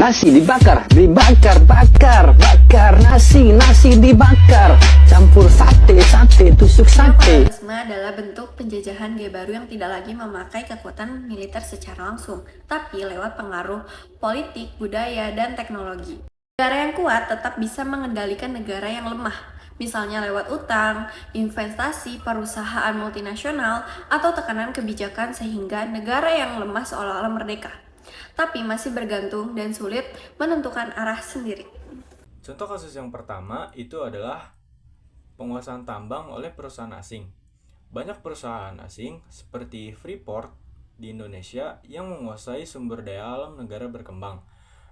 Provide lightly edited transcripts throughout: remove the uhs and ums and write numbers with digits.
Nasi dibakar, bakar nasi dibakar, campur sate, tusuk sate. Neokolonialisme adalah bentuk penjajahan gaya baru yang tidak lagi memakai kekuatan militer secara langsung, tapi lewat pengaruh politik, budaya, dan teknologi. Negara yang kuat tetap bisa mengendalikan negara yang lemah, misalnya lewat utang, investasi, perusahaan multinasional, atau tekanan kebijakan sehingga negara yang lemah seolah-olah merdeka, tapi masih bergantung dan sulit menentukan arah sendiri. Contoh kasus yang pertama itu adalah penguasaan tambang oleh perusahaan asing. Banyak perusahaan asing seperti Freeport di Indonesia yang menguasai sumber daya alam negara berkembang.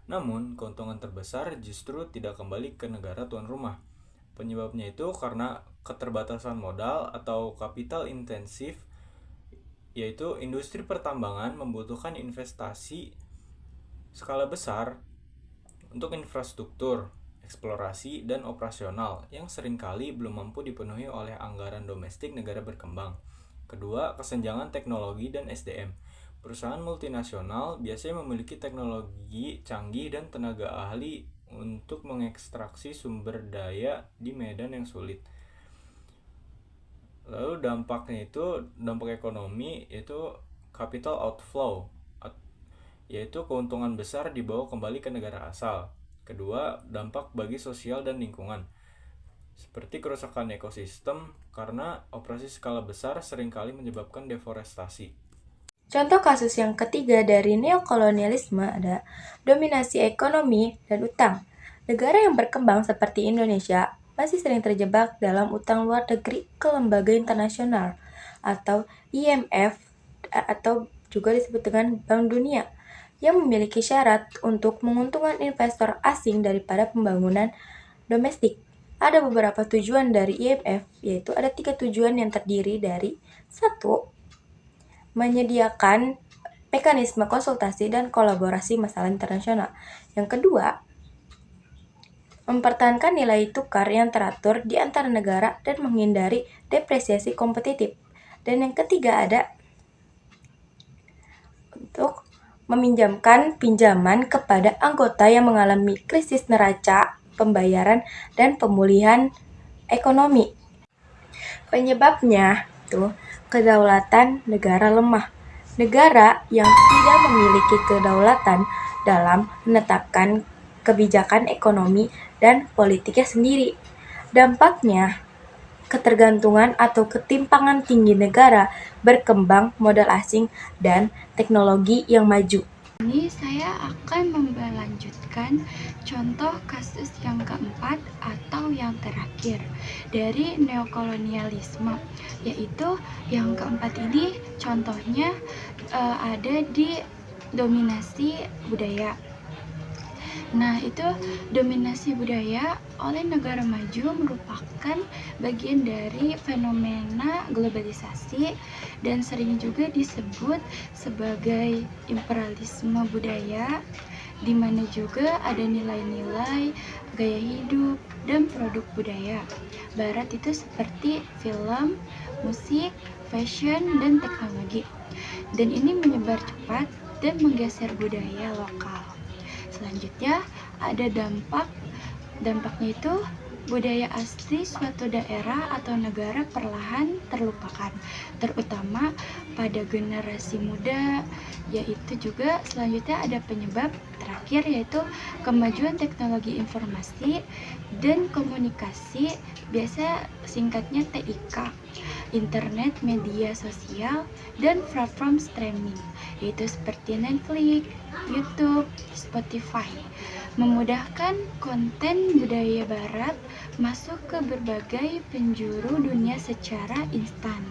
Namun, keuntungan terbesar justru tidak kembali ke negara tuan rumah. Penyebabnya itu karena keterbatasan modal atau kapital intensif, yaitu industri pertambangan membutuhkan investasi skala besar untuk infrastruktur, eksplorasi, dan operasional yang seringkali belum mampu dipenuhi oleh anggaran domestik negara berkembang. Kedua, kesenjangan teknologi dan SDM. Perusahaan multinasional biasanya memiliki teknologi canggih dan tenaga ahli untuk mengekstraksi sumber daya di medan yang sulit. Lalu dampak ekonomi itu capital outflow, yaitu keuntungan besar dibawa kembali ke negara asal. Kedua, dampak bagi sosial dan lingkungan, seperti kerusakan ekosistem karena operasi skala besar seringkali menyebabkan deforestasi. Contoh kasus yang ketiga dari neokolonialisme ada dominasi ekonomi dan utang. Negara yang berkembang seperti Indonesia masih sering terjebak dalam utang luar negeri ke lembaga internasional atau IMF atau juga disebut dengan Bank Dunia yang memiliki syarat untuk menguntungkan investor asing daripada pembangunan domestik. Ada beberapa tujuan dari IMF, yaitu ada 3 tujuan yang terdiri dari 1. Menyediakan mekanisme konsultasi dan kolaborasi masalah internasional. Yang kedua, mempertahankan nilai tukar yang teratur di antara negara dan menghindari depresiasi kompetitif. Dan yang ketiga ada untuk meminjamkan pinjaman kepada anggota yang mengalami krisis neraca, pembayaran, dan pemulihan ekonomi. Penyebabnya itu kedaulatan negara lemah. Negara yang tidak memiliki kedaulatan dalam menetapkan kebijakan ekonomi dan politiknya sendiri. Dampaknya, ketergantungan atau ketimpangan tinggi negara berkembang modal asing dan teknologi yang maju. Ini saya akan melanjutkan contoh kasus yang keempat atau yang terakhir dari neokolonialisme, yaitu yang keempat ini contohnya ada di dominasi budaya. Nah, itu dominasi budaya oleh negara maju merupakan bagian dari fenomena globalisasi dan sering juga disebut sebagai imperialisme budaya, di mana juga ada nilai-nilai gaya hidup dan produk budaya Barat itu seperti film, musik, fashion, dan teknologi. Dan ini menyebar cepat dan menggeser budaya lokal. Selanjutnya ada dampaknya itu budaya asli suatu daerah atau negara perlahan terlupakan, terutama pada generasi muda. Yaitu juga selanjutnya ada penyebab terakhir, yaitu kemajuan teknologi informasi dan komunikasi, biasa singkatnya TIK, internet, media sosial, dan platform streaming, yaitu seperti Netflix, YouTube, Spotify, memudahkan konten budaya barat masuk ke berbagai penjuru dunia secara instan.